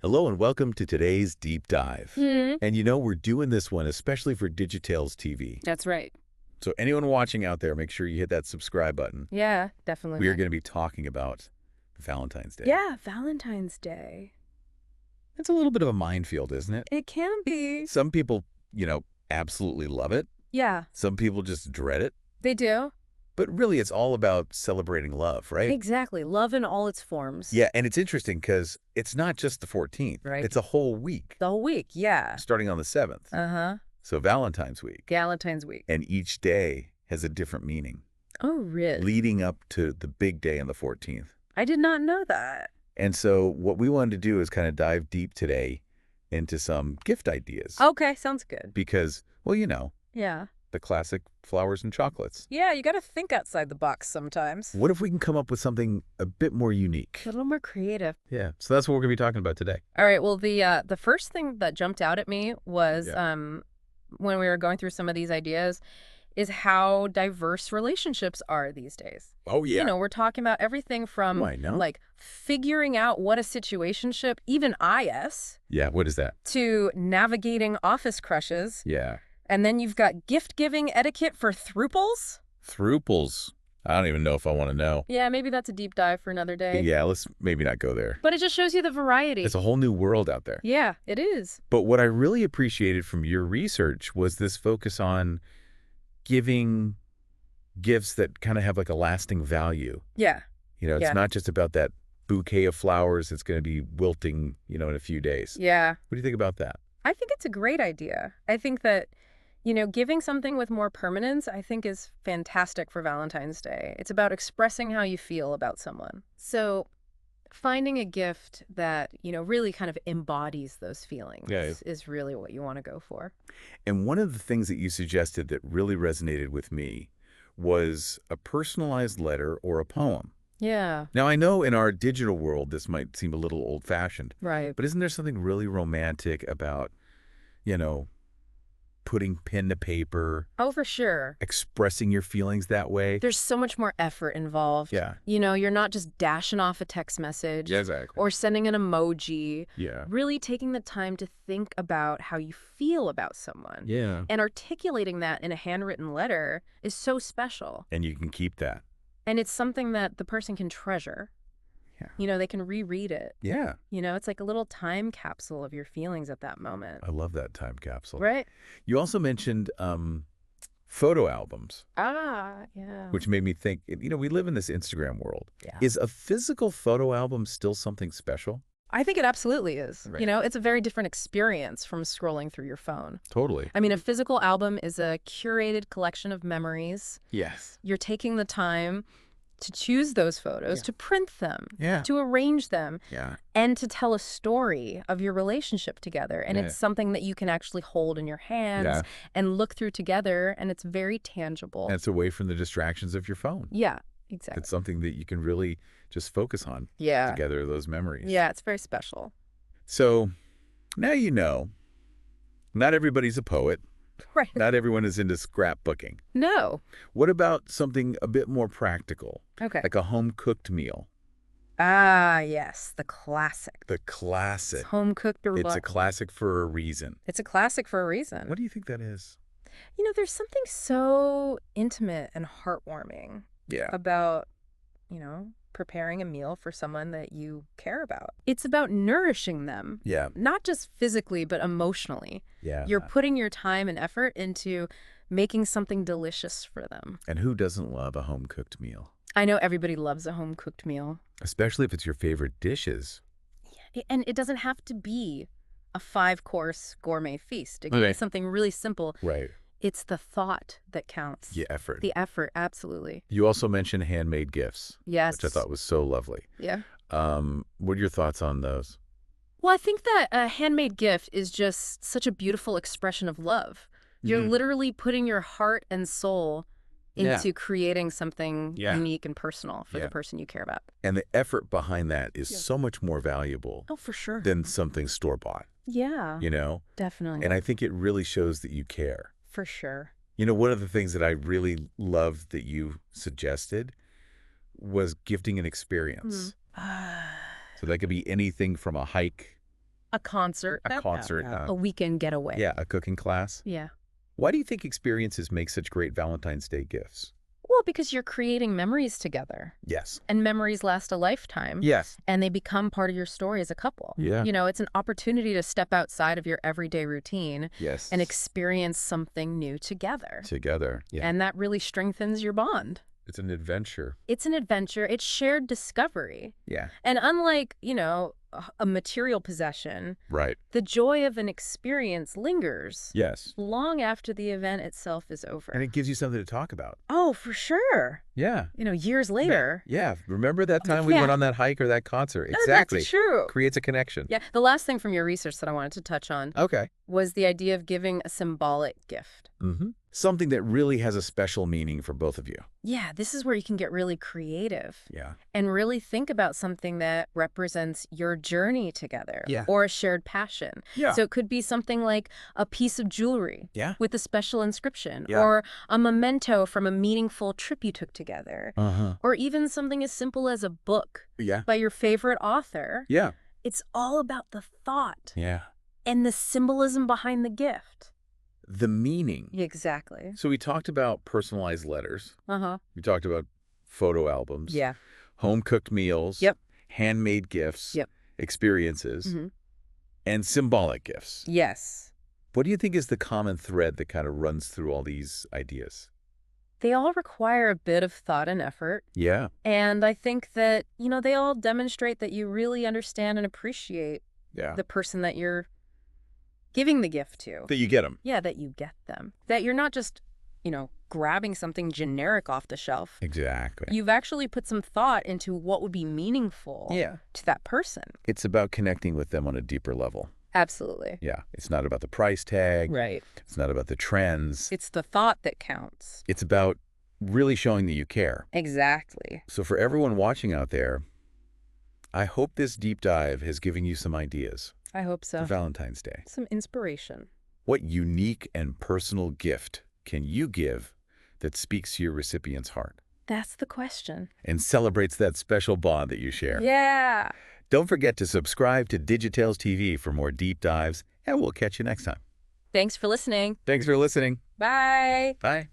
Hello and welcome to today's deep dive. And we're doing this one especially for Digitales TV. That's right. So anyone watching out there, make sure you hit that subscribe button. Yeah, definitely. We are going to be talking about Valentine's Day. Yeah, Valentine's Day. It's a little bit of a minefield, isn't it? It can be. Some people, absolutely love it. Yeah, Some people just dread it. they do. But really, it's all about celebrating love, right? Exactly. Love in all its forms. Yeah, and it's interesting because it's not just the 14th. Right. It's a whole week, The whole week, yeah. starting on the 7th. Uh-huh. So Valentine's week. Valentine's week. And each day has a different meaning, Oh, really? leading up to the big day on the 14th. I did not know that. And so what we wanted to do is kind of dive deep today into some gift ideas. Okay, sounds good. Because, well, Yeah. the classic flowers and chocolates. Yeah, you got to think outside the box sometimes. What if we can come up with something a bit more unique? A little more creative. Yeah, so that's what we're going to be talking about today. All right, well, the first thing that jumped out at me was Yeah. when we were going through some of these ideas is how diverse relationships are these days. Oh, yeah. We're talking about everything from I know. like figuring out what a situationship, even IS, Yeah, what is that? to navigating office crushes. Yeah. And then you've got gift-giving etiquette for thruples. Thruples. I don't even know if I want to know. Yeah, maybe that's a deep dive for another day. Yeah, let's maybe not go there. But it just shows you the variety. It's a whole new world out there. Yeah, it is. But what I really appreciated from your research was this focus on giving gifts that kind of have like a lasting value. Yeah. It's Yeah. not just about that bouquet of flowers that's going to be wilting, in a few days. Yeah. What do you think about that? I think it's a great idea. I think that, giving something with more permanence, I think is fantastic for Valentine's Day. It's about expressing how you feel about someone. So finding a gift that, really kind of embodies those feelings Yeah. is really what you want to go for. And one of the things that you suggested that really resonated with me was a personalized letter or a poem. Yeah, Now, I know in our digital world, this might seem a little old-fashioned, right. but isn't there something really romantic about, putting pen to paper, Oh, for sure. expressing your feelings that way? There's so much more effort involved. Yeah. You're not just dashing off a text message Exactly. or sending an emoji. Yeah. Really taking the time to think about how you feel about someone. Yeah. And articulating that in a handwritten letter is so special. And you can keep that. And it's something that the person can treasure. Yeah. They can reread it. Yeah. It's like a little time capsule of your feelings at that moment. I love that time capsule. Right? You also mentioned photo albums, Ah, yeah. which made me think, we live in this Instagram world. Yeah. Is a physical photo album still something special? I think it absolutely is. Right. It's a very different experience from scrolling through your phone. Totally. I mean, a physical album is a curated collection of memories. Yes. You're taking the time to choose those photos, Yeah. to print them, Yeah. to arrange them, Yeah. and to tell a story of your relationship together. And Yeah. it's something that you can actually hold in your hands Yeah. and look through together, and it's very tangible. And it's away from the distractions of your phone. Yeah, exactly. It's something that you can really just focus on Yeah. together, those memories. Yeah, it's very special. So now not everybody's a poet. Right. Not everyone is into scrapbooking. No. What about something a bit more practical, Okay. like a home-cooked meal? Ah, yes, the classic. The classic. It's home cooked or It's a classic for a reason. It's a classic for a reason. What do you think that is? There's something so intimate and heartwarming Yeah. about, preparing a meal for someone that you care about. It's about nourishing them, Yeah. not just physically, but emotionally. Yeah. You're putting your time and effort into making something delicious for them. And who doesn't love a home-cooked meal? I know everybody loves a home-cooked meal. Especially if it's your favorite dishes. And it doesn't have to be a 5-course gourmet feast. It can Okay. be something really simple. Right. It's the thought that counts. The effort. The effort, absolutely. You also mentioned handmade gifts, Yes. which I thought was so lovely. Yeah. What are your thoughts on those? Well, I think that a handmade gift is just such a beautiful expression of love. You're Mhm. literally putting your heart and soul Yeah. into creating something Yeah. unique and personal for Yeah. the person you care about. And the effort behind that is Yeah. so much more valuable Oh, for sure. than something store-bought, Yeah, definitely. And I think it really shows that you care. For sure. One of the things that I really loved that you suggested was gifting an experience. Ah. So that could be anything from a hike A concert. A concert. A weekend getaway. Yeah, a cooking class. Yeah. Why do you think experiences make such great Valentine's Day gifts? Well, because you're creating memories together. Yes. And memories last a lifetime. Yes. And they become part of your story as a couple. Yeah. It's an opportunity to step outside of your everyday routine Yes. and experience something new together. Together. Yeah. And that really strengthens your bond. It's an adventure. It's an adventure. It's shared discovery. Yeah. And unlike, a material possession, Right. the joy of an experience lingers Yes. long after the event itself is over. And it gives you something to talk about. Oh, for sure. Yeah. Years later. Yeah. Remember that time we Yeah. went on that hike or that concert? Oh, Exactly. that's true. Creates a connection. Yeah. The last thing from your research that I wanted to touch on Okay. was the idea of giving a symbolic gift. Mm-hmm. Something that really has a special meaning for both of you. Yeah, this is where you can get really creative Yeah. and really think about something that represents your journey together Yeah. or a shared passion. Yeah. So it could be something like a piece of jewelry Yeah. with a special inscription Yeah. or a memento from a meaningful trip you took together Uh-huh. or even something as simple as a book Yeah. by your favorite author. Yeah. It's all about the thought Yeah. and the symbolism behind the gift. The meaning. Exactly. So we talked about personalized letters. Uh-huh. We talked about photo albums. Yeah. Home-cooked meals. Yep. Handmade gifts. Yep. Experiences. Mm-hmm. And symbolic gifts. Yes. What do you think is the common thread that kind of runs through all these ideas? They all require a bit of thought and effort. Yeah. And I think that, they all demonstrate that you really understand and appreciate Yeah. the person that you're giving the gift to. That you get them. Yeah, that you get them. That you're not just, grabbing something generic off the shelf. Exactly. You've actually put some thought into what would be meaningful to that person. It's about connecting with them on a deeper level. Absolutely. Yeah. It's not about the price tag. Right. It's not about the trends. It's the thought that counts. It's about really showing that you care. Exactly. So for everyone watching out there, I hope this deep dive has given you some ideas I hope for so. Valentine's Day. Some inspiration. What unique and personal gift can you give that speaks to your recipient's heart That's the question. and celebrates that special bond that you share? Yeah. Don't forget to subscribe to Digitales TV for more deep dives, and we'll catch you next time. Thanks for listening. Thanks for listening. Bye. Bye.